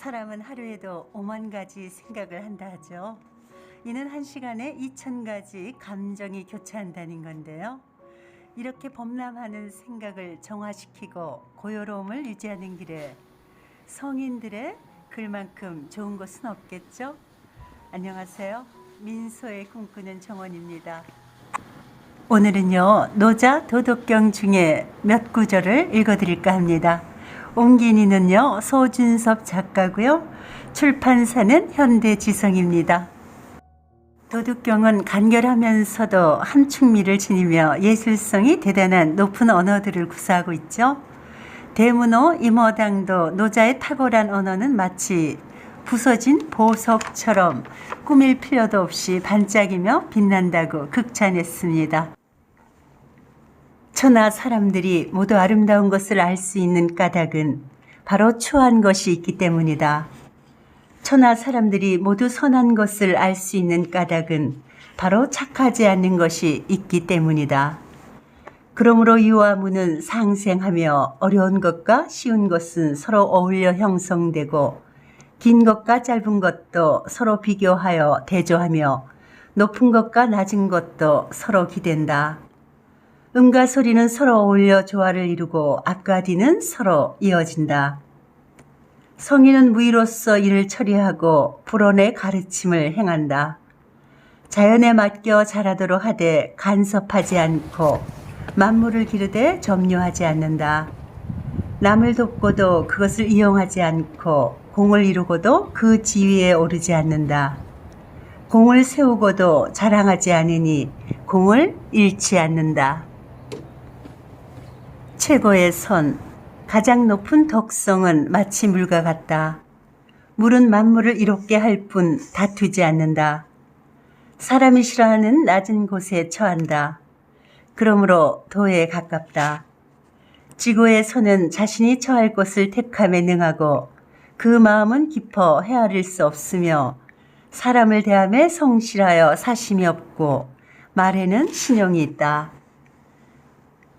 사람은 하루에도 5만 가지 생각을 한다 하죠. 이는 한 시간에 2,000가지 감정이 교차한다는 건데요. 이렇게 범람하는 생각을 정화시키고 고요로움을 유지하는 길에 성인들의 글만큼 좋은 것은 없겠죠? 안녕하세요. 민소의 꿈꾸는 정원입니다. 오늘은요, 노자 도덕경 중에 몇 구절을 읽어드릴까 합니다. 옮긴이는요, 소준섭 작가고요. 출판사는 현대지성입니다. 도덕경은 간결하면서도 함축미를 지니며 예술성이 대단한 높은 언어들을 구사하고 있죠. 대문호 임어당도 노자의 탁월한 언어는 마치 부서진 보석처럼 꾸밀 필요도 없이 반짝이며 빛난다고 극찬했습니다. 천하 사람들이 모두 아름다운 것을 알 수 있는 까닭은 바로 추한 것이 있기 때문이다. 천하 사람들이 모두 선한 것을 알 수 있는 까닭은 바로 착하지 않는 것이 있기 때문이다. 그러므로 유와 무는 상생하며 어려운 것과 쉬운 것은 서로 어울려 형성되고 긴 것과 짧은 것도 서로 비교하여 대조하며 높은 것과 낮은 것도 서로 기댄다. 음과 소리는 서로 어울려 조화를 이루고 앞과 뒤는 서로 이어진다. 성인은 무의로서 일을 처리하고 불언의 가르침을 행한다. 자연에 맡겨 자라도록 하되 간섭하지 않고 만물을 기르되 점유하지 않는다. 남을 돕고도 그것을 이용하지 않고 공을 이루고도 그 지위에 오르지 않는다. 공을 세우고도 자랑하지 않으니 공을 잃지 않는다. 최고의 선, 가장 높은 덕성은 마치 물과 같다. 물은 만물을 이롭게 할 뿐 다투지 않는다. 사람이 싫어하는 낮은 곳에 처한다. 그러므로 도에 가깝다. 지구의 선은 자신이 처할 곳을 택함에 능하고 그 마음은 깊어 헤아릴 수 없으며 사람을 대함에 성실하여 사심이 없고 말에는 신용이 있다.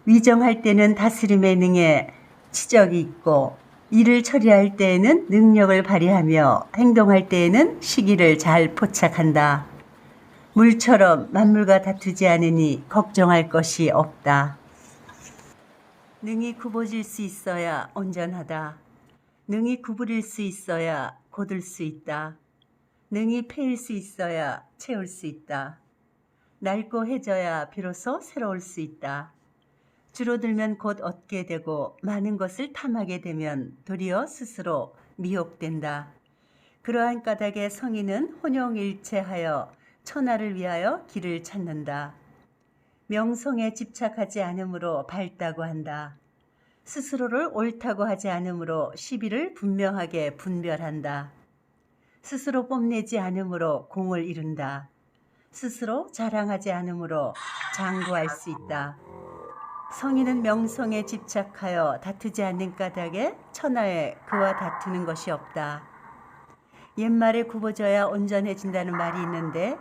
위정할 때는 다스림에 능해 치적이 있고 일을 처리할 때에는 능력을 발휘하며 행동할 때에는 시기를 잘 포착한다. 물처럼 만물과 다투지 않으니 걱정할 것이 없다. 능히 굽어질 수 있어야 온전하다. 능히 구부릴 수 있어야 곧을 수 있다. 능히 패일 수 있어야 채울 수 있다. 낡고 해져야 비로소 새로울 수 있다. 줄어들면 곧 얻게 되고 많은 것을 탐하게 되면 도리어 스스로 미혹된다. 그러한 까닭에 성인은 혼용일체하여 천하를 위하여 길을 찾는다. 명성에 집착하지 않으므로 밝다고 한다. 스스로를 옳다고 하지 않으므로 시비를 분명하게 분별한다. 스스로 뽐내지 않으므로 공을 이룬다. 스스로 자랑하지 않으므로 장구할 수 있다. 성인은 명성에 집착하여 다투지 않는 까닭에 천하에 그와 다투는 것이 없다. 옛말에 굽어져야 온전해진다는 말이 있는데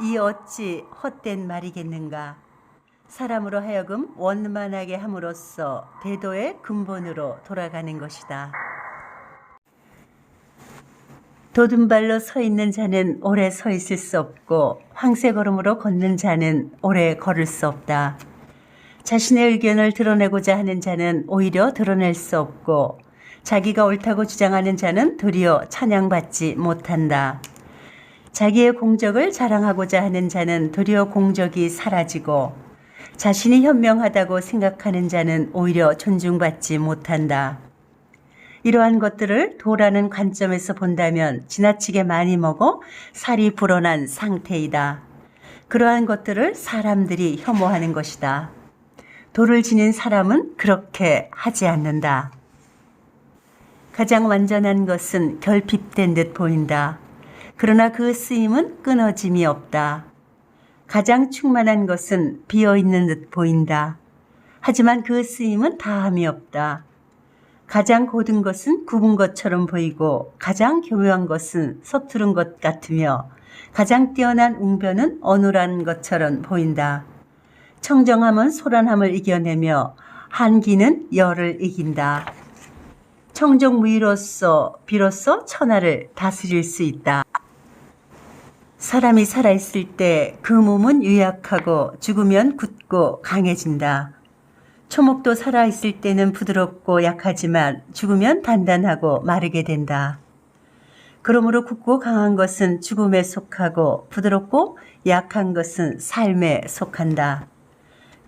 이 어찌 헛된 말이겠는가. 사람으로 하여금 원만하게 함으로써 대도의 근본으로 돌아가는 것이다. 도둔발로 서 있는 자는 오래 서 있을 수 없고 황새걸음으로 걷는 자는 오래 걸을 수 없다. 자신의 의견을 드러내고자 하는 자는 오히려 드러낼 수 없고 자기가 옳다고 주장하는 자는 도리어 찬양받지 못한다. 자기의 공적을 자랑하고자 하는 자는 도리어 공적이 사라지고 자신이 현명하다고 생각하는 자는 오히려 존중받지 못한다. 이러한 것들을 도라는 관점에서 본다면 지나치게 많이 먹어 살이 불어난 상태이다. 그러한 것들을 사람들이 혐오하는 것이다. 도를 지닌 사람은 그렇게 하지 않는다. 가장 완전한 것은 결핍된 듯 보인다. 그러나 그 쓰임은 끊어짐이 없다. 가장 충만한 것은 비어있는 듯 보인다. 하지만 그 쓰임은 다함이 없다. 가장 고든 것은 굽은 것처럼 보이고 가장 교묘한 것은 서투른 것 같으며 가장 뛰어난 웅변은 어눌한 것처럼 보인다. 청정함은 소란함을 이겨내며 한기는 열을 이긴다. 청정무의로서 비로소 천하를 다스릴 수 있다. 사람이 살아있을 때 그 몸은 유약하고 죽으면 굳고 강해진다. 초목도 살아있을 때는 부드럽고 약하지만 죽으면 단단하고 마르게 된다. 그러므로 굳고 강한 것은 죽음에 속하고 부드럽고 약한 것은 삶에 속한다.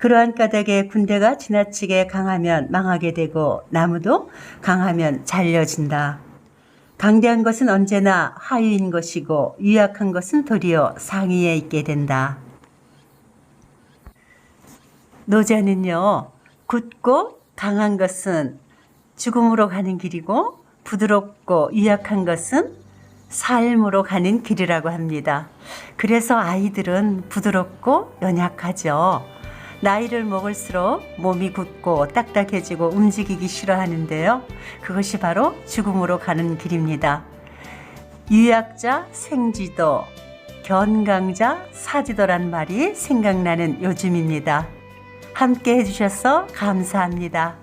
그러한 까닭에 군대가 지나치게 강하면 망하게 되고 나무도 강하면 잘려진다. 강대한 것은 언제나 하위인 것이고 유약한 것은 도리어 상위에 있게 된다. 노자는요, 굳고 강한 것은 죽음으로 가는 길이고 부드럽고 유약한 것은 삶으로 가는 길이라고 합니다. 그래서 아이들은 부드럽고 연약하죠. 나이를 먹을수록 몸이 굳고 딱딱해지고 움직이기 싫어하는데요. 그것이 바로 죽음으로 가는 길입니다. 유약자 생지도, 견강자 사지도란 말이 생각나는 요즘입니다. 함께 해주셔서 감사합니다.